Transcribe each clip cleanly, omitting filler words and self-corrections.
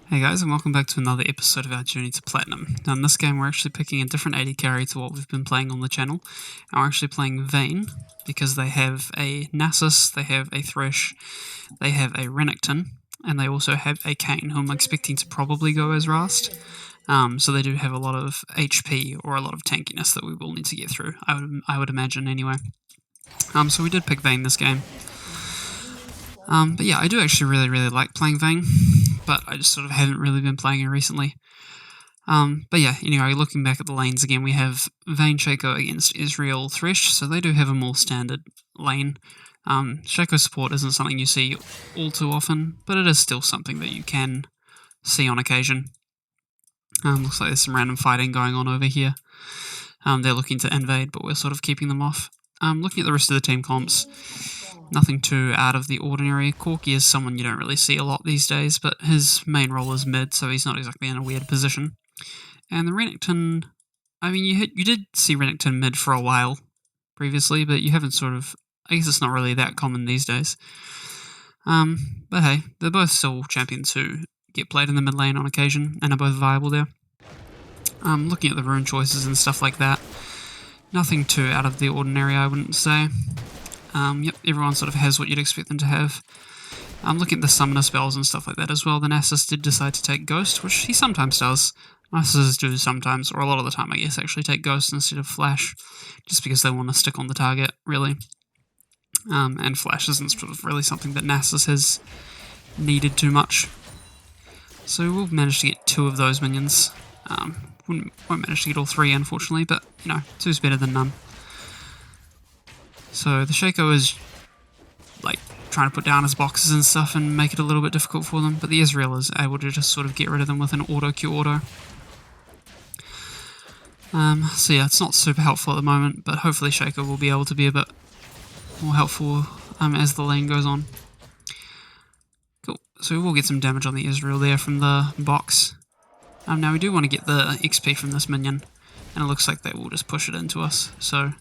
Hey guys, and welcome back to another episode of our journey to Platinum. Now in this game we're actually picking a different AD carry to what we've been playing on the channel. And we're actually playing Vayne, because they have a Nasus, they have a Thresh, they have a Renekton, and they also have a Kayn, who I'm expecting to probably go as Rast. So they do have a lot of HP, or a lot of tankiness that we will need to get through, I would imagine anyway. So we did pick Vayne this game. But yeah, I do actually really like playing Vayne, but I just sort of haven't really been playing it recently. But yeah, anyway, looking back at the lanes again, we have Vayne Shaco against Israel Thresh, so they do have a more standard lane. Shaco support isn't something you see all too often, but it is still something that you can see on occasion. Looks like there's some random fighting going on over here. They're looking to invade, but we're sort of keeping them off. Looking at the rest of the team comps, nothing too out of the ordinary. Corki is someone you don't really see a lot these days, but his main role is mid, so he's not exactly in a weird position. And the Renekton, I mean, you did see Renekton mid for a while previously, but you haven't sort of, I guess it's not really that common these days. But hey, they're both still champions who get played in the mid lane on occasion, and are both viable there. Looking at the rune choices and stuff like that, nothing too out of the ordinary, I wouldn't say. Yep, everyone sort of has what you'd expect them to have. Looking at the summoner spells and stuff like that as well, the Nasus did decide to take Ghost, which he sometimes does. Nasuses do sometimes, or a lot of the time I guess, actually take Ghost instead of Flash, just because they want to stick on the target, really. And Flash isn't sort of really something that Nasus has needed too much. So we'll manage to get 2 of those minions. Won't manage to get all 3, unfortunately, but, you know, 2's better than none. So the Shaco is, like, trying to put down his boxes and stuff and make it a little bit difficult for them, but the Israel is able to just sort of get rid of them with an auto-Q-auto. So yeah, it's not super helpful at the moment, but hopefully Shaco will be able to be a bit more helpful as the lane goes on. Cool, so we will get some damage on the Israel there from the box. Now we do want to get the XP from this minion, and it looks like they will just push it into us, so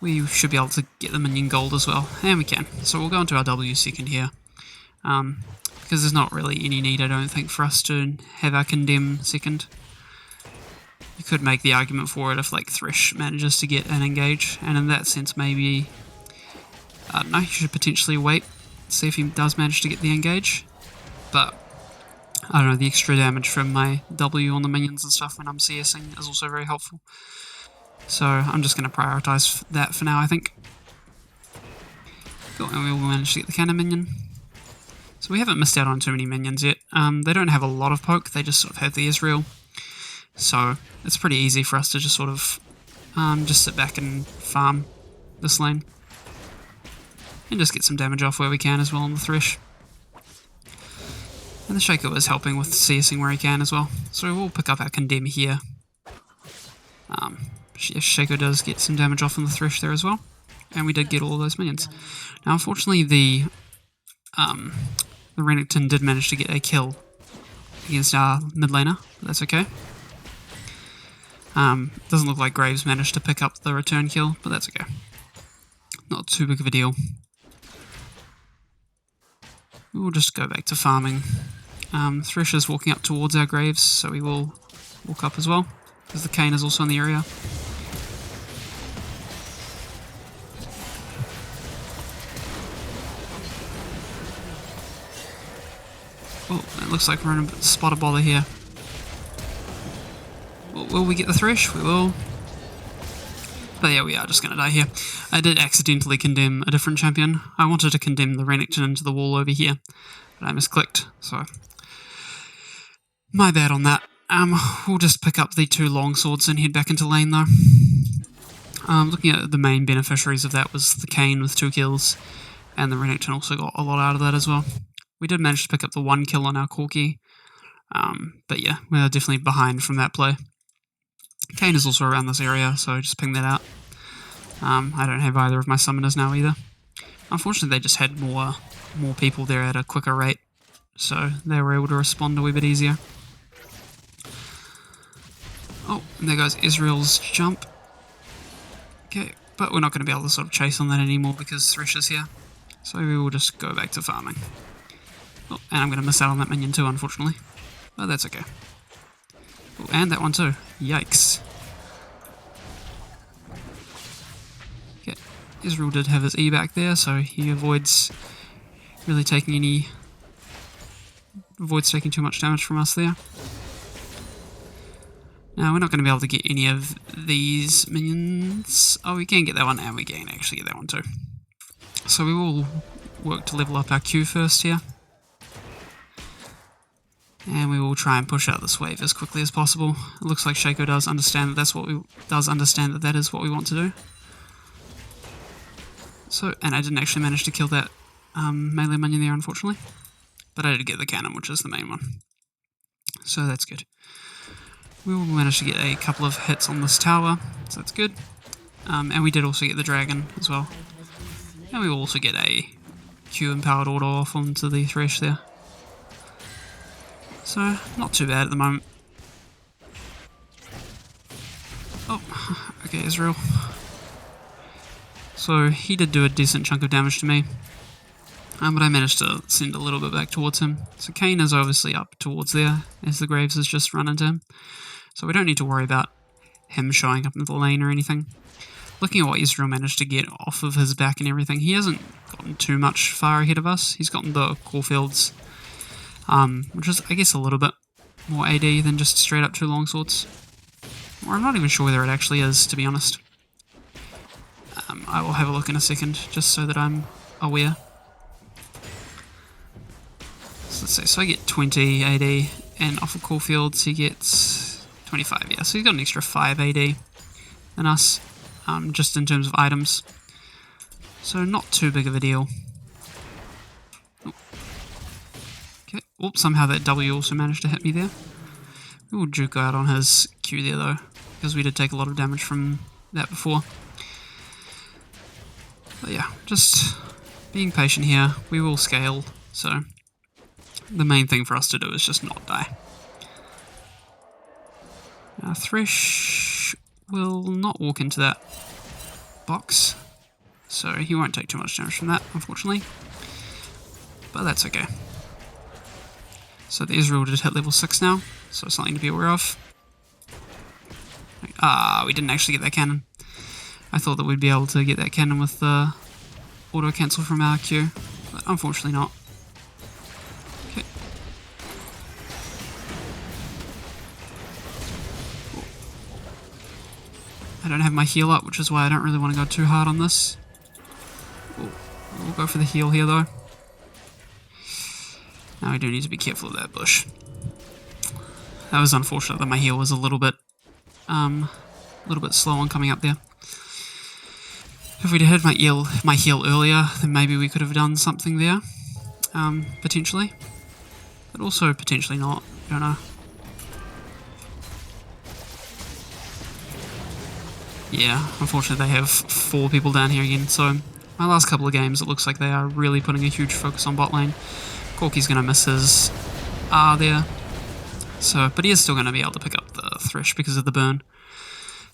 we should be able to get the minion gold as well, and we can. So we'll go into our W second here, because there's not really any need, I don't think, for us to have our condemn second. You could make the argument for it if, like, Thresh manages to get an engage, and in that sense maybe, I don't know, you should potentially wait, see if he does manage to get the engage, but I don't know, the extra damage from my W on the minions and stuff when I'm CSing is also very helpful. So I'm just going to prioritise that for now, I think. Cool, and we will manage to get the cannon minion. So we haven't missed out on too many minions yet. They don't have a lot of poke, they just sort of have the Israel. So it's pretty easy for us to just sort of just sit back and farm this lane. And just get some damage off where we can as well on the Thresh. And the Shaco is helping with CSing where he can as well. So we'll pick up our condemn here. Shaco does get some damage off on the Thresh there as well, and we did get all of those minions. Now unfortunately the Renekton did manage to get a kill against our mid laner, but that's okay. Doesn't look like Graves managed to pick up the return kill, but that's okay. Not too big of a deal. We'll just go back to farming. Thresh is walking up towards our Graves, so we will walk up as well, because the Kayn is also in the area. Oh, it looks like we're in a spot of bother here. Will we get the Thresh? We will. But yeah, we are just going to die here. I did accidentally condemn a different champion. I wanted to condemn the Renekton into the wall over here, but I misclicked, so my bad on that. We'll just pick up the 2 longswords and head back into lane though. Looking at the main beneficiaries of that was the Kayn with 2 kills, and the Renekton also got a lot out of that as well. We did manage to pick up the 1 kill on our Corki, but yeah, we're definitely behind from that play. Kayn is also around this area, so just ping that out. I don't have either of my summoners now either. Unfortunately, they just had more people there at a quicker rate, so they were able to respond a wee bit easier. Oh, and there goes Israel's jump. Okay, but we're not going to be able to sort of chase on that anymore because Thresh is here. So we will just go back to farming. Oh, and I'm going to miss out on that minion too, unfortunately. But that's okay. Oh, and that one too. Yikes. Okay, Israel did have his E back there, so he avoids really taking taking too much damage from us there. Now, we're not going to be able to get any of these minions. Oh, we can get that one, and we can actually get that one too. So we will work to level up our Q first here. And we will try and push out this wave as quickly as possible. It looks like Shaco does understand that that is what we want to do. So, and I didn't actually manage to kill that melee minion there, unfortunately. But I did get the cannon, which is the main one. So that's good. We will manage to get a couple of hits on this tower, so that's good. And we did also get the dragon as well. And we will also get a Q-empowered auto off onto the Thresh there. So, not too bad at the moment. Oh, okay, Israel. So, he did do a decent chunk of damage to me. But I managed to send a little bit back towards him. So Kane is obviously up towards there, as the Graves has just run into him. So we don't need to worry about him showing up in the lane or anything. Looking at what Israel managed to get off of his back and everything, he hasn't gotten too much far ahead of us. He's gotten the Caulfields, which is, I guess, a little bit more AD than just straight up 2 longswords. Or I'm not even sure whether it actually is, to be honest. I will have a look in a second, just so that I'm aware. So let's see, so I get 20 AD, and off of Caulfields he gets 25, yeah, so he's got an extra 5 AD than us, just in terms of items. So not too big of a deal. Oh. Okay, oops, somehow that W also managed to hit me there. We will juke out on his Q there though, because we did take a lot of damage from that before. But yeah, just being patient here, we will scale, so the main thing for us to do is just not die. Now Thresh will not walk into that box, so he won't take too much damage from that, unfortunately. But that's okay. So the Israel did hit level 6 now, so something to be aware of. We didn't actually get that cannon. I thought that we'd be able to get that cannon with the auto cancel from our Q, but unfortunately not. Okay. I don't have my heal up, which is why I don't really want to go too hard on this. We'll go for the heal here though. Now I do need to be careful of that bush. That was unfortunate that my heal was a little bit slow on coming up there. If we'd had my heal earlier, then maybe we could have done something there, potentially. But also potentially not, I don't know. Yeah, unfortunately they have 4 people down here again, so my last couple of games it looks like they are really putting a huge focus on bot lane. Corky's going to miss his R there, so, but he is still going to be able to pick up the Thresh because of the burn.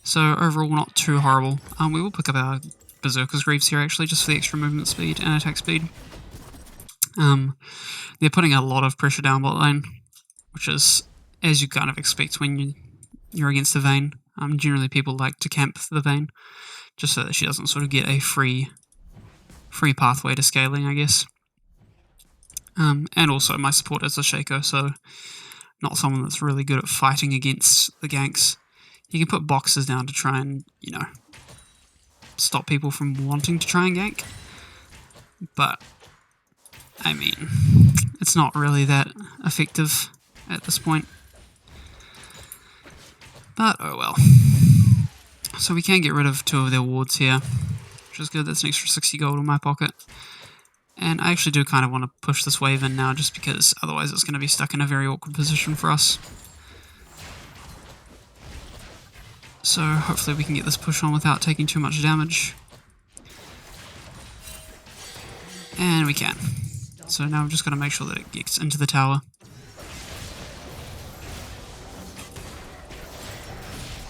So overall not too horrible. We will pick up our Berserker's Greaves here actually, just for the extra movement speed and attack speed. They're putting a lot of pressure down bot lane, which is as you kind of expect when you're against the Vayne. Generally people like to camp the Vayne, just so that she doesn't sort of get a free pathway to scaling, I guess. And also my support is a Shaco, so not someone that's really good at fighting against the ganks. You can put boxes down to try and, you know, stop people from wanting to try and gank. But, I mean, it's not really that effective at this point. But, oh well. So we can get rid of 2 of their wards here, which is good. That's an extra 60 gold in my pocket. And I actually do kind of want to push this wave in now, just because otherwise it's going to be stuck in a very awkward position for us. So hopefully we can get this push on without taking too much damage. And we can. So now we've just got to make sure that it gets into the tower.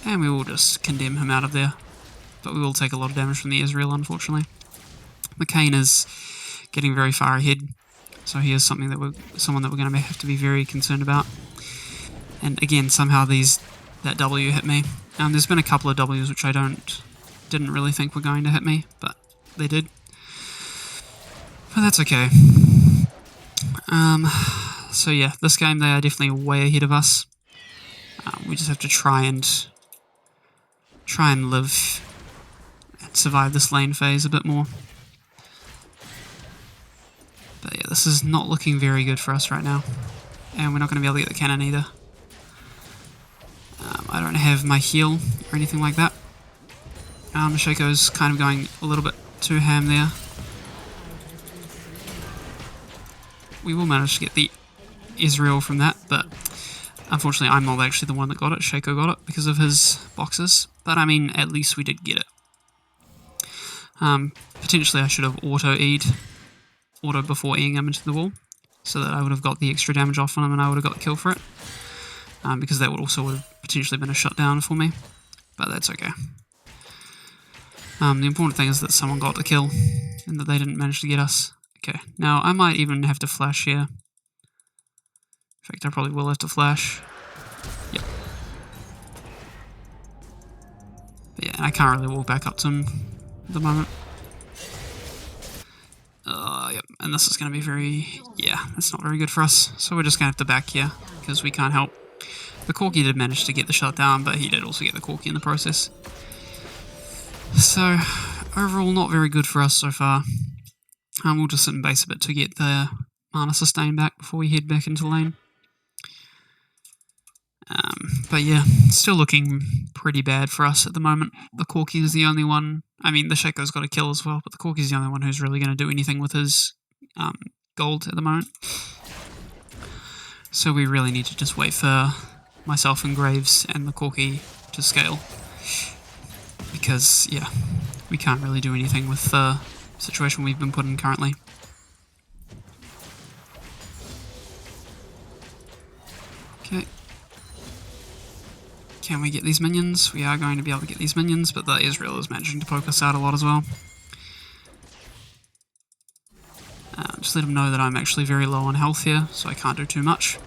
And we will just condemn him out of there. But we will take a lot of damage from the Ezreal, unfortunately. McCain is getting very far ahead. So he is someone that we're going to have to be very concerned about. And again, somehow that W hit me. There's been a couple of Ws which I didn't really think were going to hit me, but they did. But that's okay. So yeah, this game they are definitely way ahead of us. We just have to try and live and survive this lane phase a bit more. But yeah, this is not looking very good for us right now. And we're not going to be able to get the cannon either. I don't have my heal or anything like that. Shaco's kind of going a little bit too ham there. We will manage to get the Israel from that, but unfortunately I'm not actually the one that got it. Shaco got it because of his boxes. But I mean, at least we did get it. Potentially I should have auto-E'd before E'ing him into the wall, so that I would have got the extra damage off on him and I would have got the kill for it. Because that would have potentially been a shutdown for me, but that's okay. The important thing is that someone got the kill and that they didn't manage to get us. Okay, now I might even have to flash here. In fact, I probably will have to flash. Yep. But yeah, I can't really walk back up to him at the moment. Yep, and this is going to be that's not very good for us. So we're just going to have to back here, because we can't help. The Corki did manage to get the shutdown, but he did also get the Corki in the process. So, overall, not very good for us so far. We'll just sit and base a bit to get the mana sustain back before we head back into lane. But yeah, still looking pretty bad for us at the moment. The Corki is the only one. I mean, the Shaco's got a kill as well, but the Corki is the only one who's really going to do anything with his gold at the moment. So we really need to just wait for myself and Graves and the Corki to scale. Because, yeah, we can't really do anything with the situation we've been put in currently. Okay. Can we get these minions? We are going to be able to get these minions, but the Israel is managing to poke us out a lot as well. Just let him know that I'm actually very low on health here, so I can't do too much.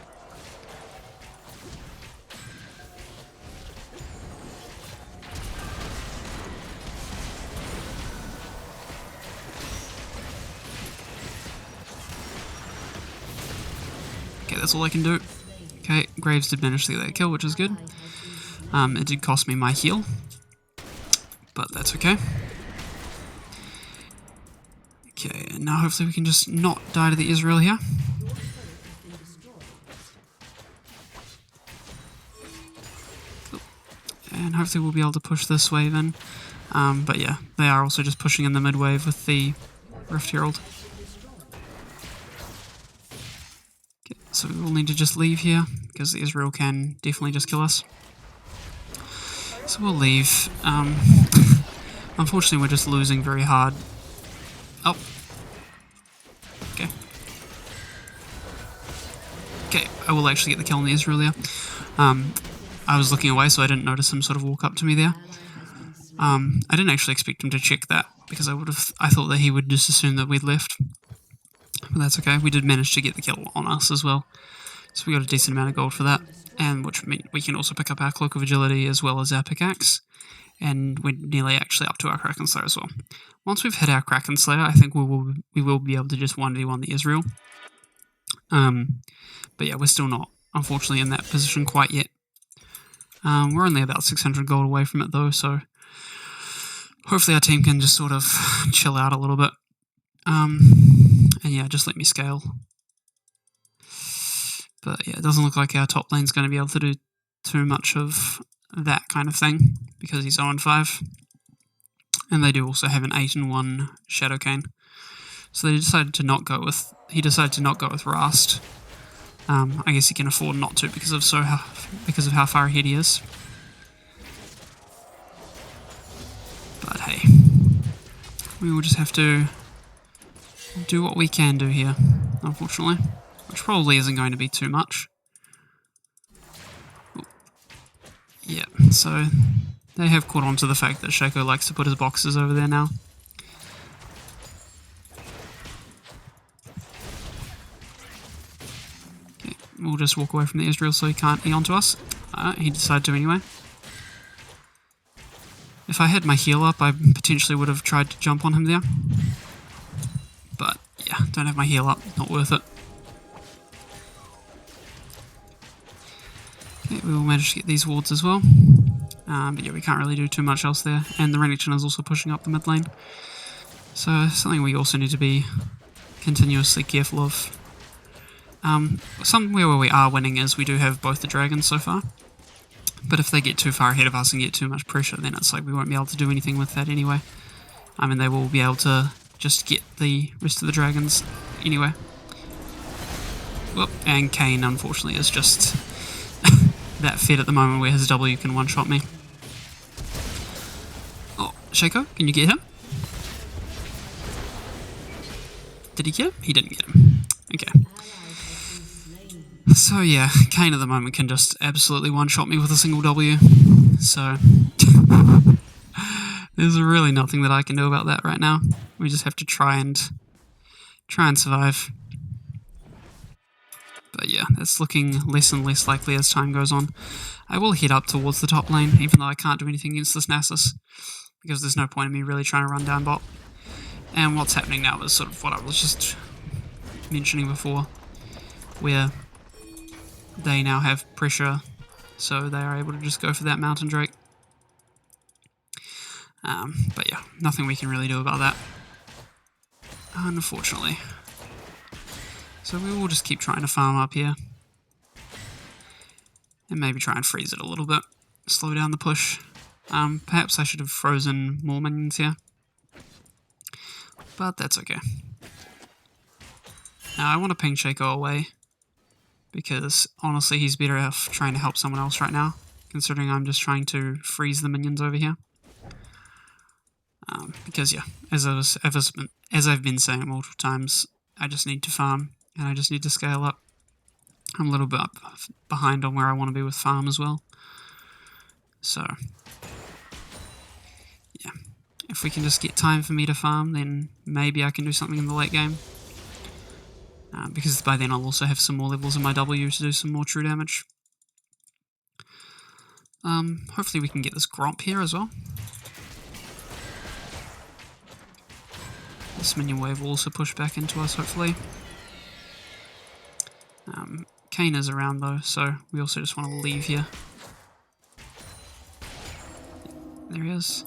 Okay, that's all I can do. Okay, Graves did manage to get that kill, which is good. It did cost me my heal, but that's okay. Okay, and now hopefully we can just not die to the Israel here. And hopefully we'll be able to push this wave in. But yeah, they are also just pushing in the mid wave with the Rift Herald. Okay, so we will need to just leave here, because the Israel can definitely just kill us. So we'll leave. Unfortunately we're just losing very hard. Oh. Okay. Okay, I will actually get the kill on the Israel there. I was looking away, so I didn't notice him sort of walk up to me there. I didn't actually expect him to check that, because I thought that he would just assume that we'd left. But that's okay, we did manage to get the kill on us as well. So we got a decent amount of gold for that, and which means we can also pick up our Cloak of Agility as well as our pickaxe. And we're nearly actually up to our Kraken Slayer as well. Once we've hit our Kraken Slayer, I think we will be able to just 1v1 the Israel. But yeah, we're still not, unfortunately, in that position quite yet. We're only about 600 gold away from it though, so hopefully our team can just sort of chill out a little bit. And yeah, just let me scale. But yeah, it doesn't look like our top lane's going to be able to do too much of that kind of thing, because he's 0-5. And they do also have an 8-1 Shadow Cane. So he decided to not go with Rast. I guess he can afford not to because of how far ahead he is. But hey, we will just have to do what we can do here, unfortunately, which probably isn't going to be too much. Yeah, so they have caught on to the fact that Shaco likes to put his boxes over there now. We'll just walk away from the Ezreal so he can't E onto us. He decided to anyway. If I had my heal up, I potentially would have tried to jump on him there. But yeah, don't have my heal up, not worth it. Okay, we will manage to get these wards as well. But yeah, we can't really do too much else there. And the Renekton is also pushing up the mid lane. So something we also need to be continuously careful of. Somewhere where we are winning is we do have both the dragons so far. But if they get too far ahead of us and get too much pressure, then it's like we won't be able to do anything with that anyway. I mean, they will be able to just get the rest of the dragons anyway. Whoop, and Kayn, unfortunately, is just that fed at the moment where his W can one-shot me. Oh, Shaco, can you get him? Did he get him? He didn't get him. Okay. So yeah, Kayn at the moment can just absolutely one-shot me with a single W. So there's really nothing that I can do about that right now. We just have to try and survive. But yeah, that's looking less and less likely as time goes on. I will head up towards the top lane, even though I can't do anything against this Nasus, because there's no point in me really trying to run down bot. And what's happening now is sort of what I was just mentioning before, where they now have pressure, so they are able to just go for that Mountain Drake. But yeah, nothing we can really do about that, unfortunately. So we will just keep trying to farm up here. And maybe try and freeze it a little bit. Slow down the push. Perhaps I should have frozen more minions here. But that's okay. Now I want to ping Shaco away, because honestly he's better off trying to help someone else right now, considering I'm just trying to freeze the minions over here. Because yeah, as I've been saying multiple times, I just need to farm, and I just need to scale up. I'm a little bit behind on where I want to be with farm as well. So yeah, if we can just get time for me to farm, then maybe I can do something in the late game. Because by then I'll also have some more levels in my W to do some more true damage. Hopefully we can get this Gromp here as well. This minion wave will also push back into us, hopefully. Kayn is around though, so we also just want to leave here. There he is.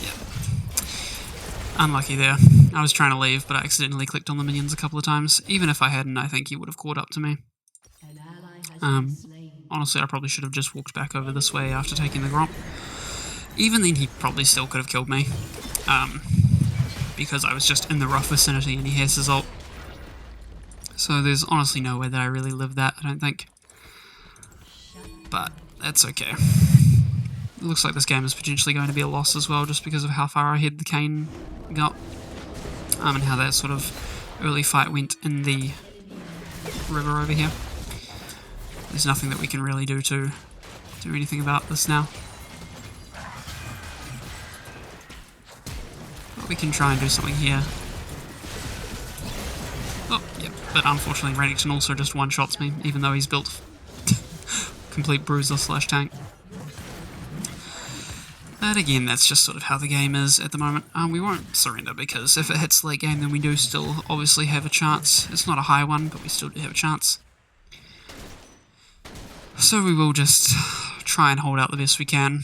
Yeah. Unlucky there. I was trying to leave, but I accidentally clicked on the minions a couple of times. Even if I hadn't, I think he would have caught up to me. Honestly, I probably should have just walked back over this way after taking the Gromp. Even then, he probably still could have killed me. Because I was just in the rough vicinity and he has his ult. So there's honestly no way that I really lived that, I don't think. But that's okay. It looks like this game is potentially going to be a loss as well, just because of how far ahead the Kayn got. And how that sort of early fight went in the river over here. There's nothing that we can really do to do anything about this now. But we can try and do something here. Oh, yep. But unfortunately Renekton also just one-shots me, even though he's built complete bruiser / tank. But again, that's just sort of how the game is at the moment. We won't surrender, because if it hits late game, then we do still obviously have a chance. It's not a high one, but we still do have a chance. So we will just try and hold out the best we can.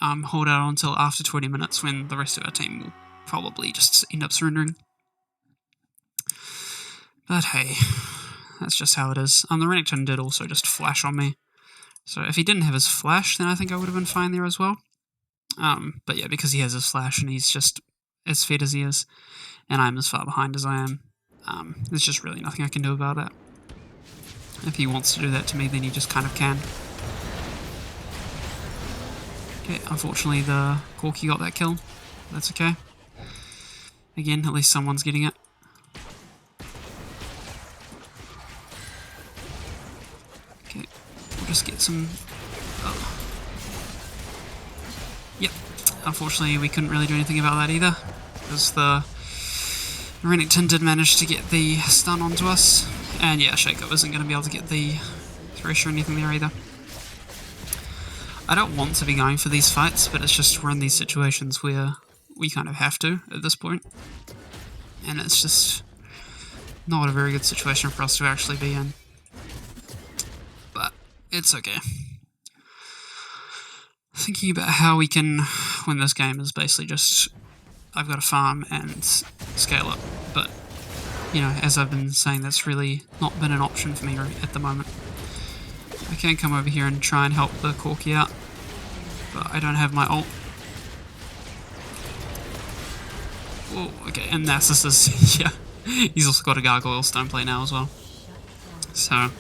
Hold out until after 20 minutes, when the rest of our team will probably just end up surrendering. But hey, that's just how it is. The Renekton did also just flash on me. So if he didn't have his flash, then I think I would have been fine there as well. But yeah, because he has his flash and he's just as fed as he is, and I'm as far behind as I am, there's just really nothing I can do about that. If he wants to do that to me, then he just kind of can. Okay, unfortunately the Corki got that kill. That's okay. Again, at least someone's getting it. Okay, we'll just get some... Oh. Yep, unfortunately we couldn't really do anything about that either, because the Renekton did manage to get the stun onto us, and yeah, Shaco isn't going to be able to get the thresh or anything there either. I don't want to be going for these fights, but it's just we're in these situations where we kind of have to at this point, and it's just not a very good situation for us to actually be in. But it's okay. Thinking about how we can win this game is basically just I've got to farm and scale up, but you know, as I've been saying, that's really not been an option for me at the moment. I can come over here and try and help the Corki out, but I don't have my ult. Oh, okay, and Nasus is, yeah, he's also got a Gargoyle Stone Plate now as well. So,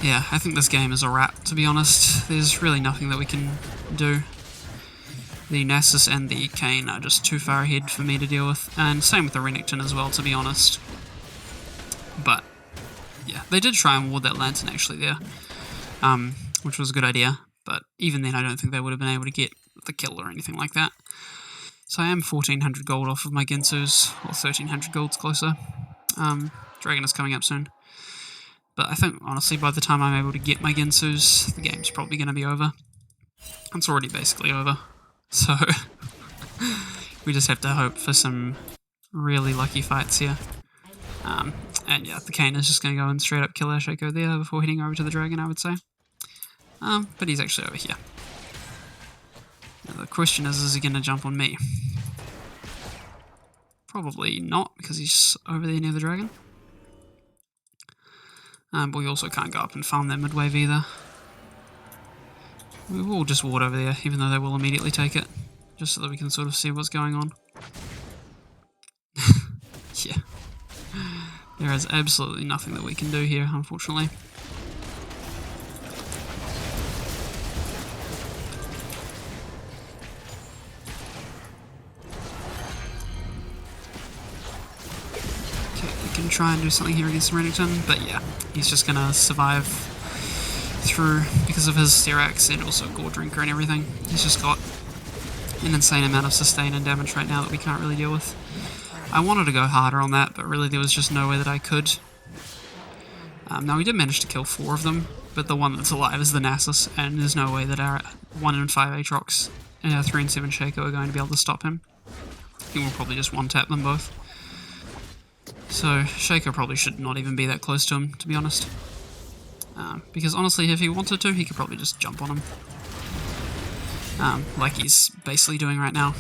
yeah, I think this game is a wrap, to be honest. There's really nothing that we can do. The Nasus and the Kayn are just too far ahead for me to deal with, and same with the Renekton as well, to be honest. But, yeah, they did try and ward that Lantern actually there, which was a good idea, but even then I don't think they would have been able to get the kill or anything like that. So I am 1400 gold off of my Ginsus, or 1300 gold's closer. Dragon is coming up soon. But I think, honestly, by the time I'm able to get my Ginsus, the game's probably going to be over. It's already basically over. So, we just have to hope for some really lucky fights here. And yeah, the Kayn is just going to go and straight up kill our Shaco there before heading over to the Dragon, I would say. But he's actually over here. Now the question is he going to jump on me? Probably not, because he's over there near the Dragon. But we also can't go up and farm that mid-wave either. We will just ward over there, even though they will immediately take it, just so that we can sort of see what's going on. Yeah. There is absolutely nothing that we can do here, unfortunately. Okay, we can try and do something here against Renekton, but yeah, he's just gonna survive through because of his Steerax and also Gore Drinker and everything. He's just got an insane amount of sustain and damage right now that we can't really deal with. I wanted to go harder on that, but really there was just no way that I could. Now we did manage to kill 4 of them, but the one that's alive is the Nasus, and there's no way that our 1 in 5 Aatrox and our 3 in 7 Shaco are going to be able to stop him. He will probably just one-tap them both. So Shaco probably should not even be that close to him, to be honest. Because honestly, if he wanted to, he could probably just jump on him. Like he's basically doing right now.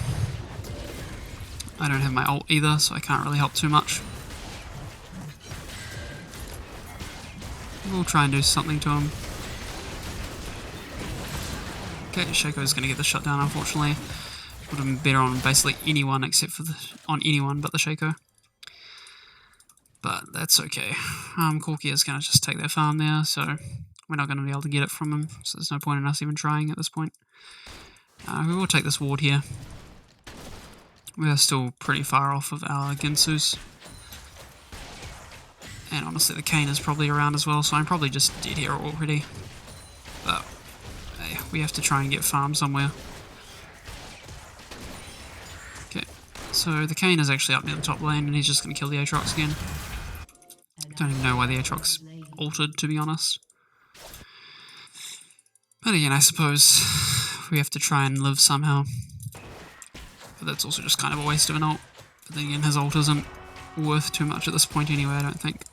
I don't have my ult either, so I can't really help too much. We'll try and do something to him. Okay, Shaco's going to get the shutdown, unfortunately. Would have been better on basically anyone except for on anyone but the Shaco. But that's okay. Corki is going to just take that farm there, so we're not going to be able to get it from him, so there's no point in us even trying at this point. We will take this ward here. We are still pretty far off of our Ginsus. And honestly, the Kayn is probably around as well, so I'm probably just dead here already. But hey, we have to try and get farm somewhere. Okay, so the Kayn is actually up near the top lane, and he's just going to kill the Aatrox again. Don't even know why the Aatrox altered, to be honest. But again, I suppose we have to try and live somehow. But that's also just kind of a waste of an ult. But then again, his ult isn't worth too much at this point anyway, I don't think.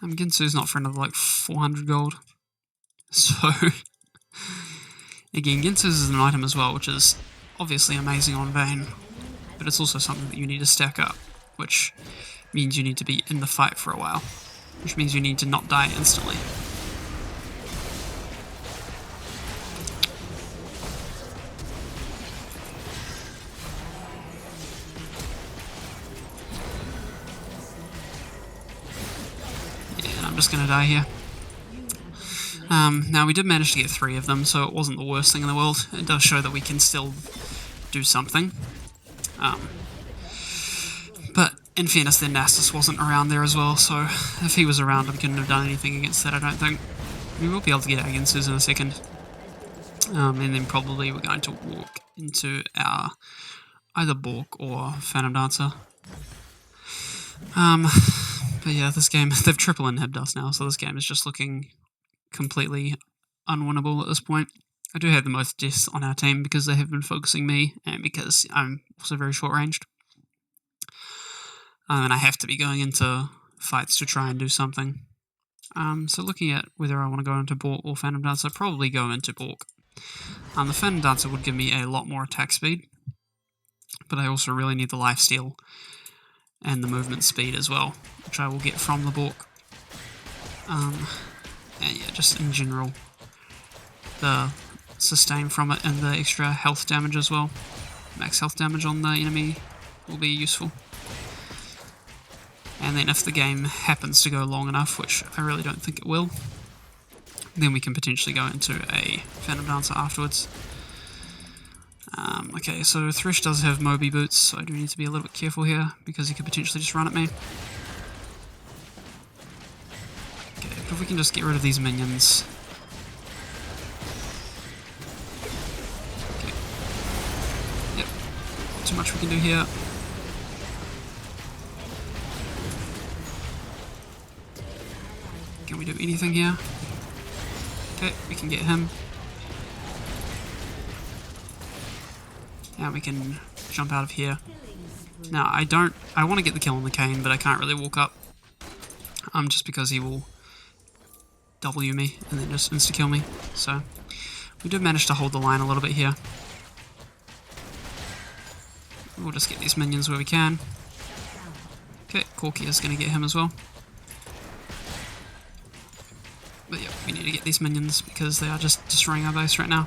Ginsu's not for another like 400 gold. So, again, Ginsu's is an item as well, which is obviously amazing on Vayne. But it's also something that you need to stack up, which means you need to be in the fight for a while. Which means you need to not die instantly. I'm just going to die here. Now we did manage to get 3 of them, so it wasn't the worst thing in the world. It does show that we can still do something. But in fairness, their Nasus wasn't around there as well, so if he was around, we couldn't have done anything against that, I don't think. We will be able to get our Ginsus in a second. And then probably we're going to walk into our either Bork or Phantom Dancer. But yeah, this game, they've triple inhibbed us now, so this game is just looking completely unwinnable at this point. I do have the most deaths on our team because they have been focusing me, and because I'm also very short-ranged. And I have to be going into fights to try and do something. So looking at whether I want to go into Bork or Phantom Dancer, I'd probably go into Bork. The Phantom Dancer would give me a lot more attack speed, but I also really need the lifesteal and the movement speed as well, which I will get from the Bork. And yeah, just in general, the sustain from it and the extra health damage as well. Max health damage on the enemy will be useful. And then if the game happens to go long enough, which I really don't think it will, then we can potentially go into a Phantom Dancer afterwards. Okay, so Thresh does have Moby boots, so I do need to be a little bit careful here, because he could potentially just run at me. Okay, but if we can just get rid of these minions. Okay. Yep, not too much we can do here. Can we do anything here? Okay, we can get him. Now we can jump out of here. Now I want to get the kill on the Kayn, but I can't really walk up. Just because he will W me and then just insta-kill me. So we did manage to hold the line a little bit here. We'll just get these minions where we can. Okay, Corki is going to get him as well. But yeah, we need to get these minions because they are just destroying our base right now.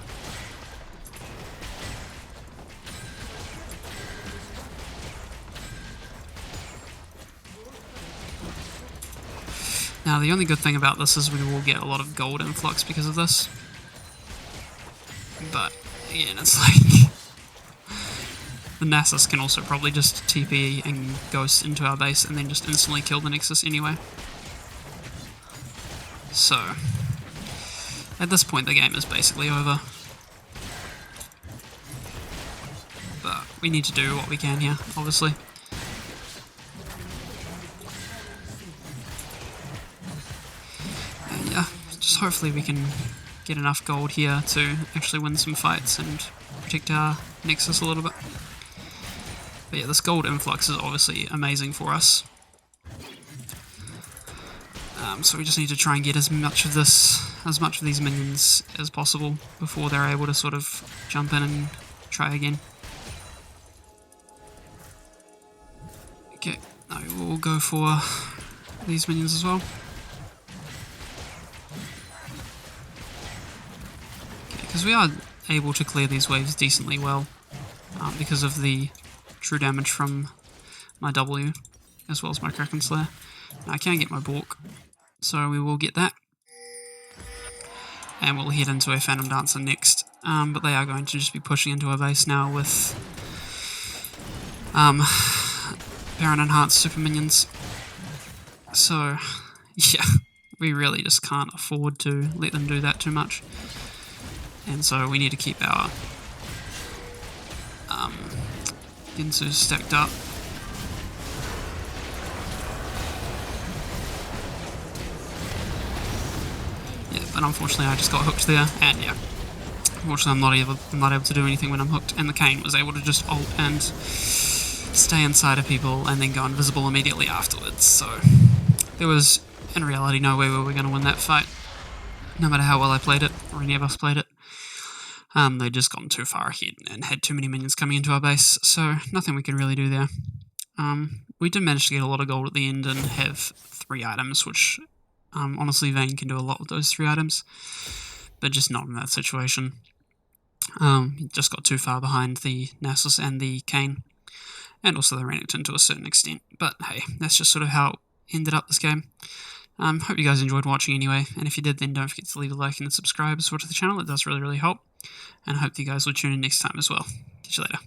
Now the only good thing about this is we will get a lot of gold influx because of this. But again, it's like the Nasus can also probably just TP and ghost into our base and then just instantly kill the Nexus anyway. So at this point the game is basically over. But we need to do what we can here, obviously. And yeah, just hopefully we can get enough gold here to actually win some fights and protect our Nexus a little bit. But yeah, this gold influx is obviously amazing for us. So we just need to try and get as much of these minions as possible before they're able to sort of jump in and try again. Okay, now we'll go for these minions as well. Okay, because we are able to clear these waves decently well because of the true damage from my W as well as my Kraken Slayer. Now I can get my Bork, so we will get that. And we'll head into a Phantom Dancer next, but they are going to just be pushing into our base now with Baron Enhanced Super Minions. So, yeah, we really just can't afford to let them do that too much. And so we need to keep our Gensu stacked up. Yeah, but unfortunately I just got hooked there, and yeah, unfortunately I'm not able to do anything when I'm hooked, and the Kayn was able to just ult and stay inside of people and then go invisible immediately afterwards, so there was, in reality, no way we were going to win that fight, no matter how well I played it, or any of us played it. They'd just gotten too far ahead and had too many minions coming into our base, so nothing we could really do there. We did manage to get a lot of gold at the end and have 3 items, which honestly Vayne can do a lot with those 3 items, but just not in that situation. He just got too far behind the Nasus and the Kayn, and also the Renekton to a certain extent, but hey, that's just sort of how it ended up this game. Hope you guys enjoyed watching anyway, and if you did, then don't forget to leave a like and subscribe as well to the channel. It does really help, and I hope you guys will tune in next time as well. Catch you later.